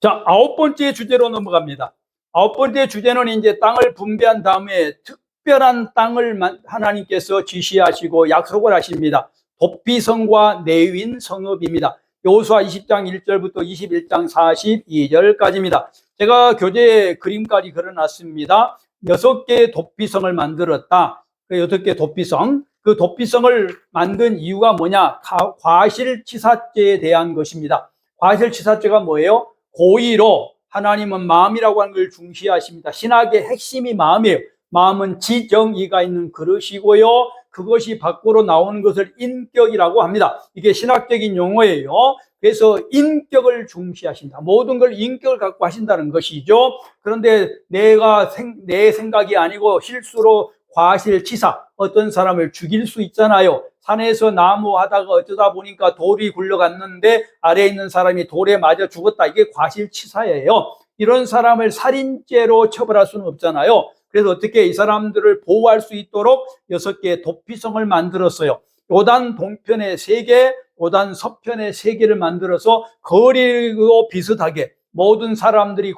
자, 아홉 번째 주제로 넘어갑니다. 아홉 번째 주제는 이제 땅을 분배한 다음에 특별한 땅을 하나님께서 지시하시고 약속을 하십니다. 돕비성과 내윈 성읍입니다. 여호수아 20장 1절부터 21장 42절까지입니다. 제가 교재에 그림까지 그려놨습니다. 6개의 돕비성을 만들었다. 그 6개 돕비성. 그 돕비성을 만든 이유가 뭐냐? 과실치사죄에 대한 것입니다. 과실치사죄가 뭐예요? 고의로 하나님은 마음이라고 하는 걸 중시하십니다. 신학의 핵심이 마음이에요. 마음은 지정의가 있는 그릇이고요. 그것이 밖으로 나오는 것을 인격이라고 합니다. 이게 신학적인 용어예요. 그래서 인격을 중시하신다. 모든 걸 인격을 갖고 하신다는 것이죠. 그런데 내 생각이 아니고 실수로 과실치사, 어떤 사람을 죽일 수 있잖아요. 산에서 나무 하다가 어쩌다 보니까 돌이 굴러갔는데 아래에 있는 사람이 돌에 맞아 죽었다. 이게 과실치사예요. 이런 사람을 살인죄로 처벌할 수는 없잖아요. 그래서 어떻게 이 사람들을 보호할 수 있도록 6개의 돕비성을 만들었어요. 요단 동편에 3개, 요단 서편에 3개를 만들어서 거리도 비슷하게 모든 사람들이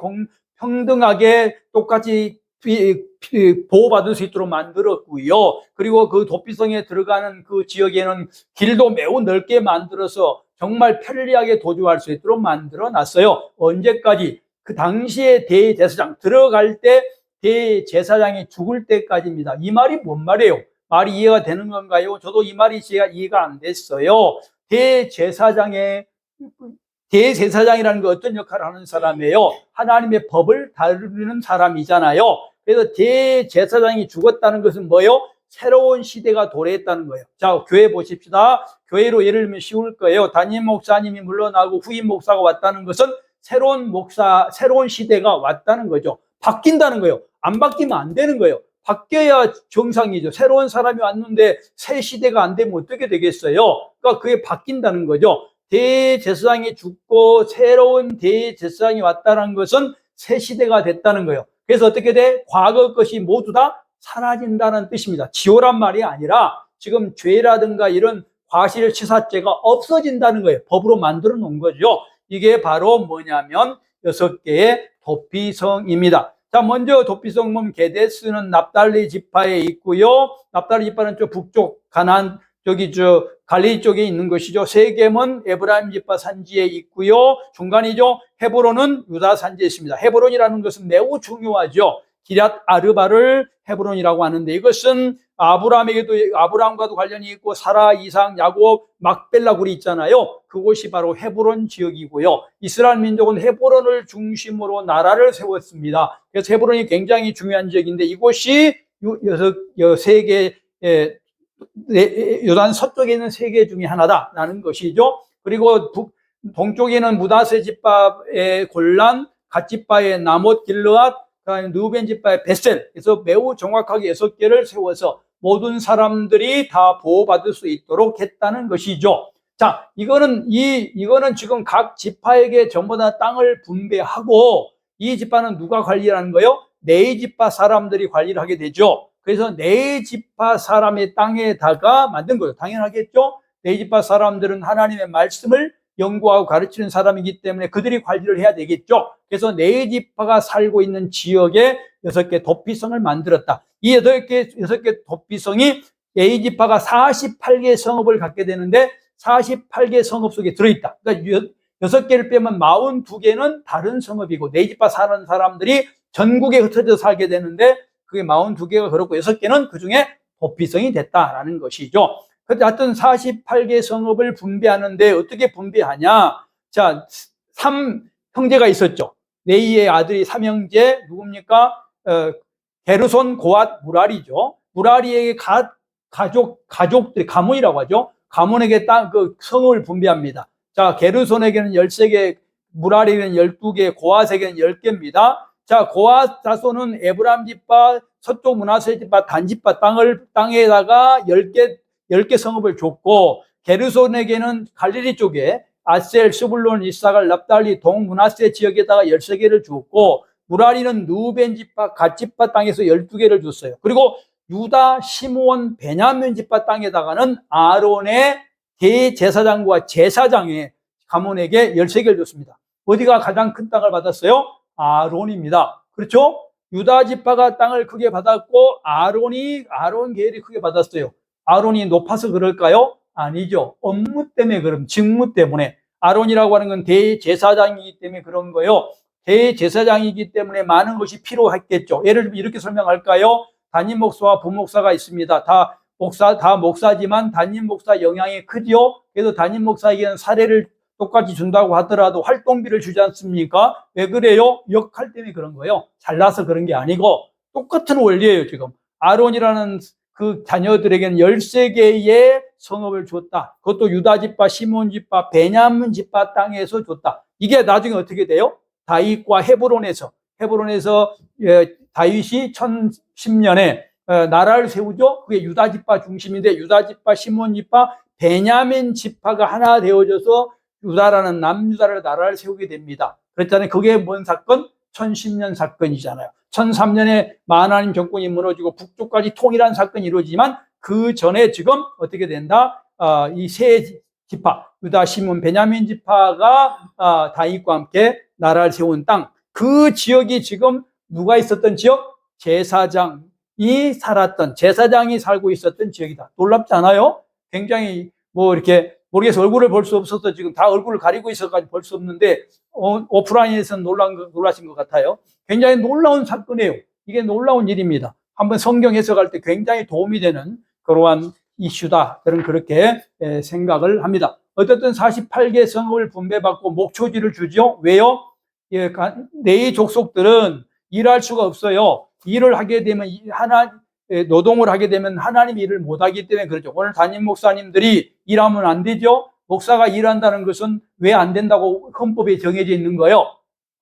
평등하게 똑같이 보호받을 수 있도록 만들었고요. 그리고 그 돕비성에 들어가는 그 지역에는 길도 매우 넓게 만들어서 정말 편리하게 도주할 수 있도록 만들어 놨어요. 언제까지? 그 당시에 대제사장 들어갈 때 대제사장이 죽을 때까지입니다. 이 말이 뭔 말이에요? 말이 이해가 되는 건가요? 저도 이 말이 제가 이해가 안 됐어요. 대제사장이라는 게 어떤 역할을 하는 사람이에요? 하나님의 법을 다루는 사람이잖아요. 그래서 대제사장이 죽었다는 것은 뭐예요? 새로운 시대가 도래했다는 거예요. 자, 교회 보십시다. 교회로 예를 들면 쉬울 거예요. 담임 목사님이 물러나고 후임 목사가 왔다는 것은 새로운 시대가 왔다는 거죠. 바뀐다는 거예요. 안 바뀌면 안 되는 거예요. 바뀌어야 정상이죠. 새로운 사람이 왔는데 새 시대가 안 되면 어떻게 되겠어요? 그러니까 그게 바뀐다는 거죠. 대제사장이 죽고 새로운 대제사장이 왔다는 것은 새 시대가 됐다는 거예요. 그래서 어떻게 돼? 과거 것이 모두 다 사라진다는 뜻입니다. 지오란 말이 아니라 지금 죄라든가 이런 과실치사죄가 없어진다는 거예요. 법으로 만들어 놓은 거죠. 이게 바로 뭐냐면 6개의 돕비성입니다. 자, 먼저 돕비성 보면 게데스는 납달리 지파에 있고요. 납달리 지파는 저 북쪽 가나안 갈릴리 쪽에 있는 것이죠. 세겜은 에브라임 지파 산지에 있고요. 중간이죠. 헤브론은 유다 산지에 있습니다. 헤브론이라는 것은 매우 중요하죠. 기럇 아르바를 헤브론이라고 하는데 이것은 아브라함과도 관련이 있고 사라, 이삭, 야곱, 막벨라 굴이 있잖아요. 그곳이 바로 헤브론 지역이고요. 이스라엘 민족은 헤브론을 중심으로 나라를 세웠습니다. 그래서 헤브론이 굉장히 중요한 지역인데 이곳이 세계 요단 서쪽에 있는 3개 중에 하나다라는 것이죠. 그리고 동쪽에는 므낫세 지파의 골란, 갓 지파의 나못 길르앗, 느벤 지파의 베셀. 그래서 매우 정확하게 6개를 세워서 모든 사람들이 다 보호받을 수 있도록 했다는 것이죠. 자, 이거는 지금 각 지파에게 전부 다 땅을 분배하고 이 지파는 누가 관리하는 거예요? 네 지파 사람들이 관리를 하게 되죠. 그래서 네 지파 사람의 땅에다가 만든 거예요. 당연하겠죠? 네 지파 사람들은 하나님의 말씀을 연구하고 가르치는 사람이기 때문에 그들이 관리를 해야 되겠죠. 그래서 네 지파가 살고 있는 지역에 6개 돕비성을 만들었다. 이 6개 돕비성이 네 지파가 48개 성읍을 갖게 되는데 48개 성읍 속에 들어있다. 그러니까 6개를 빼면 42개는 다른 성읍이고 네 지파 사는 사람들이 전국에 흩어져 살게 되는데 그게 42개가 그렇고 6개는 그 중에 돕비성이 됐다라는 것이죠. 하여튼 48개 성읍을 분배하는데 어떻게 분배하냐? 자, 3형제가 있었죠. 레이의 아들이 3형제 누굽니까? 게르손, 고앗, 무라리죠. 무라리에게 가족들이 가문이라고 하죠. 가문에게 그 성읍을 분배합니다. 자, 게르손에게는 13개, 무라리에게는 12개, 고앗에게는 10개입니다. 자, 고앗 자손은 에브라임 지파, 서쪽 므낫세 지파, 단 지파 땅에다가 10개 성읍을 줬고, 게르손에게는 갈릴리 쪽에 아셀, 스불론, 이사갈, 납달리, 동므낫세 지역에다가 13개를 줬고, 무라리는 누벤 지파, 갓 지파 땅에서 12개를 줬어요. 그리고 유다, 시므온, 베냐민 지파 땅에다가는 아론의 대제사장과 제사장의 가문에게 13개를 줬습니다. 어디가 가장 큰 땅을 받았어요? 아론입니다. 그렇죠? 유다 지파가 땅을 크게 받았고 아론 계열이 크게 받았어요. 아론이 높아서 그럴까요? 아니죠. 업무 때문에 그런 직무 때문에. 아론이라고 하는 건 대제사장이기 때문에 그런 거예요. 대제사장이기 때문에 많은 것이 필요했겠죠. 예를 들면 이렇게 설명할까요? 담임 목사와 부목사가 있습니다. 다 목사지만 담임 목사 영향이 크죠. 그래서 담임 목사에게는 사례를 똑같이 준다고 하더라도 활동비를 주지 않습니까? 왜 그래요? 역할 때문에 그런 거예요. 잘나서 그런 게 아니고 똑같은 원리예요. 지금 아론이라는 그 자녀들에게는 13개의 성읍을 줬다. 그것도 유다 지파, 시몬 지파, 베냐민 지파 땅에서 줬다. 이게 나중에 어떻게 돼요? 다윗과 헤브론에서 다윗이 1010년에 나라를 세우죠. 그게 유다 지파 중심인데 유다 지파, 시몬 지파, 베냐민 지파가 하나 되어져서 유다라는 남유다를 나라를 세우게 됩니다. 그랬잖아요. 그게 뭔 사건? 1010년 사건이잖아요. 1003년에 마하나님 정권이 무너지고 북쪽까지 통일한 사건이 이루어지지만 그 전에 지금 어떻게 된다? 이 세 지파, 유다, 시몬, 베냐민 지파가 다윗과 함께 나라를 세운 땅. 그 지역이 지금 누가 있었던 지역? 제사장이 살고 있었던 지역이다. 놀랍지 않아요? 굉장히 이렇게 모르겠어. 얼굴을 볼 수 없어서 지금 다 얼굴을 가리고 있어가지고 볼 수 없는데, 오프라인에서는 놀라신 것 같아요. 굉장히 놀라운 사건이에요. 이게 놀라운 일입니다. 한번 성경 해석할 때 굉장히 도움이 되는 그러한 이슈다. 저는 그렇게 생각을 합니다. 어쨌든 48개 성읍을 분배받고 목초지를 주죠. 왜요? 네 족속들은 일할 수가 없어요. 일을 하게 되면 노동을 하게 되면 하나님 일을 못하기 때문에 그렇죠. 오늘 담임 목사님들이 일하면 안 되죠. 목사가 일한다는 것은 왜 안 된다고 헌법에 정해져 있는 거예요.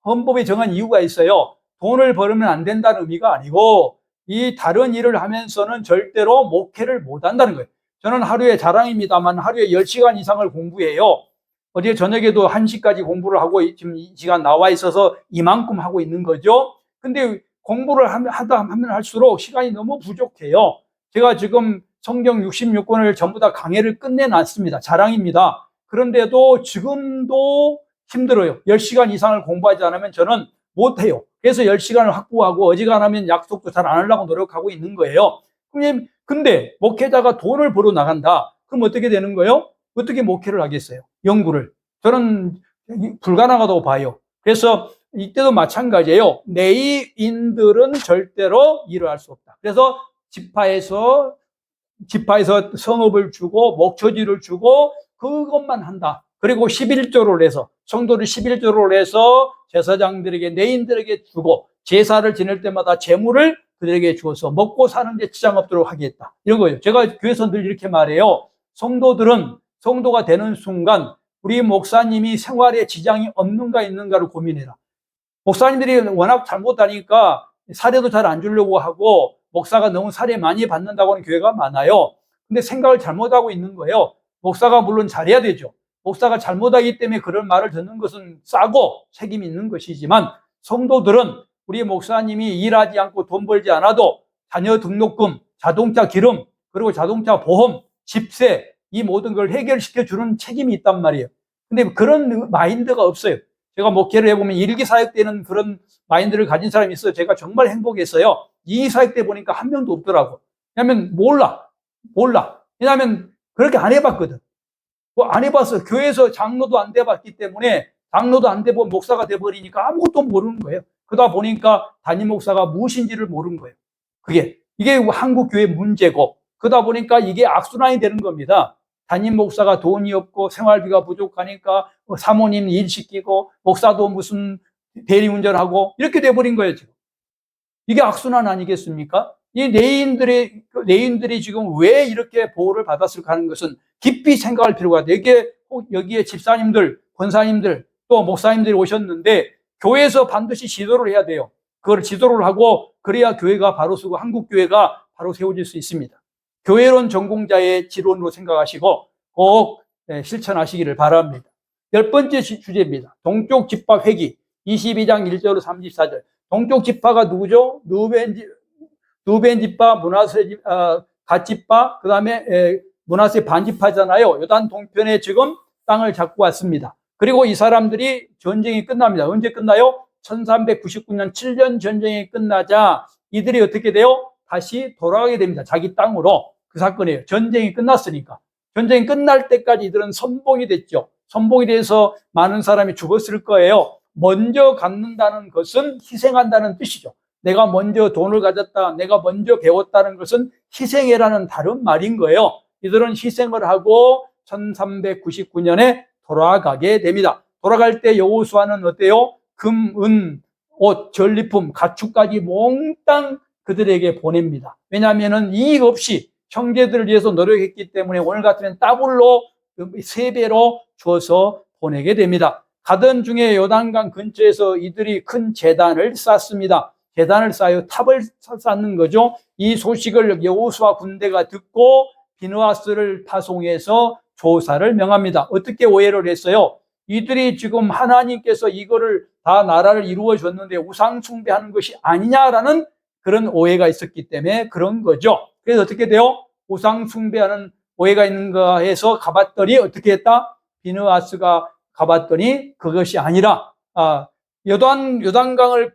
헌법에 정한 이유가 있어요. 돈을 벌으면 안 된다는 의미가 아니고 이 다른 일을 하면서는 절대로 목회를 못 한다는 거예요. 저는 하루에 자랑입니다만 하루에 10시간 이상을 공부해요. 어제 저녁에도 1시까지 공부를 하고 지금 이 시간 나와 있어서 이만큼 하고 있는 거죠. 근데 공부를 하면 할수록 시간이 너무 부족해요. 제가 지금 성경 66권을 전부 다 강해를 끝내놨습니다. 자랑입니다. 그런데도 지금도 힘들어요. 10시간 이상을 공부하지 않으면 저는 못해요. 그래서 10시간을 확보하고 어지간하면 약속도 잘 안 하려고 노력하고 있는 거예요. 근데 목회자가 돈을 벌어 나간다. 그럼 어떻게 되는 거예요? 어떻게 목회를 하겠어요? 연구를. 저는 불가능하다고 봐요. 그래서 이때도 마찬가지예요. 내인들은 절대로 일을 할 수 없다. 그래서 지파에서 성읍을 주고 목초지를 주고 그것만 한다. 그리고 11조를 해서 성도를 11조를 해서 제사장들에게 내인들에게 주고 제사를 지낼 때마다 재물을 그들에게 주어서 먹고 사는 데 지장 없도록 하겠다. 이런 거예요. 제가 교회에서 늘 이렇게 말해요. 성도가 되는 순간 우리 목사님이 생활에 지장이 없는가 있는가를 고민해라. 목사님들이 워낙 잘못하니까 사례도 잘 안 주려고 하고 목사가 너무 사례 많이 받는다고 하는 교회가 많아요. 근데 생각을 잘못하고 있는 거예요. 목사가 물론 잘해야 되죠. 목사가 잘못하기 때문에 그런 말을 듣는 것은 싸고 책임이 있는 것이지만 성도들은 우리 목사님이 일하지 않고 돈 벌지 않아도 자녀 등록금, 자동차 기름, 그리고 자동차 보험, 집세 이 모든 걸 해결시켜 주는 책임이 있단 말이에요. 근데 그런 마인드가 없어요. 제가 목회를 해보면 일기 사역 때는 그런 마인드를 가진 사람이 있어요. 제가 정말 행복했어요. 이 사역 때 보니까 한 명도 없더라고. 왜냐하면 몰라. 왜냐하면 그렇게 안 해봤거든. 안 해봤어. 교회에서 장로도 안 돼봤기 때문에 장로도 안 돼본 목사가 돼버리니까 아무것도 모르는 거예요. 그러다 보니까 담임 목사가 무엇인지를 모르는 거예요. 이게 한국 교회 문제고 그러다 보니까 이게 악순환이 되는 겁니다. 담임 목사가 돈이 없고 생활비가 부족하니까 사모님 일 시키고 목사도 무슨 대리운전하고 이렇게 돼버린 거예요, 지금. 이게 악순환 아니겠습니까? 이 내인들이 지금 왜 이렇게 보호를 받았을까 하는 것은 깊이 생각할 필요가 돼요. 여기에 집사님들, 권사님들, 또 목사님들이 오셨는데 교회에서 반드시 지도를 해야 돼요. 그걸 지도를 하고 그래야 교회가 바로 서고 한국 교회가 바로 세워질 수 있습니다. 교회론 전공자의 지론으로 생각하시고 꼭 실천하시기를 바랍니다. 10번째 주제입니다. 동쪽 지파 회기 22장 1절로 34절. 동쪽 지파가 누구죠? 누벤 지파, 갓 지파, 그 다음에 므낫세 반 지파잖아요. 요단 동편에 지금 땅을 잡고 왔습니다. 그리고 이 사람들이 전쟁이 끝납니다. 언제 끝나요? 1399년 7년 전쟁이 끝나자 이들이 어떻게 돼요? 다시 돌아가게 됩니다. 자기 땅으로. 그 사건이에요. 전쟁이 끝났으니까. 전쟁이 끝날 때까지 이들은 선봉이 됐죠. 선봉이 돼서 많은 사람이 죽었을 거예요. 먼저 갖는다는 것은 희생한다는 뜻이죠. 내가 먼저 돈을 가졌다, 내가 먼저 배웠다는 것은 희생이라는 다른 말인 거예요. 이들은 희생을 하고 1399년에 돌아가게 됩니다. 돌아갈 때 여호수아는 어때요? 금, 은, 옷, 전리품, 가축까지 몽땅 그들에게 보냅니다. 왜냐하면 이익 없이 형제들을 위해서 노력했기 때문에 오늘 같으면 더블로 3배로 줘서 보내게 됩니다. 가던 중에 요단강 근처에서 이들이 큰 제단을 쌓습니다. 제단을 쌓여 탑을 쌓는 거죠. 이 소식을 여호수아 군대가 듣고 비느하스를 파송해서 조사를 명합니다. 어떻게 오해를 했어요? 이들이 지금 하나님께서 이거를 다 나라를 이루어 줬는데 우상 숭배하는 것이 아니냐라는 그런 오해가 있었기 때문에 그런 거죠. 그래서 어떻게 돼요? 우상 숭배하는 오해가 있는가 해서 가봤더니 어떻게 했다? 비느하스가 가봤더니 그것이 아니라 요단강을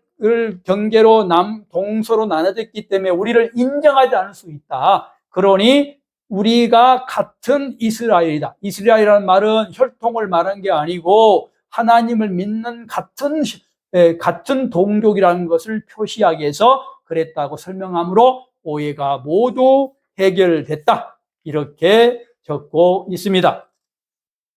경계로 동서로 나눠졌기 때문에 우리를 인정하지 않을 수 있다. 그러니 우리가 같은 이스라엘이다. 이스라엘이라는 말은 혈통을 말한 게 아니고 하나님을 믿는 같은 동족이라는 것을 표시하기 위해서 그랬다고 설명함으로 오해가 모두 해결됐다. 이렇게 적고 있습니다.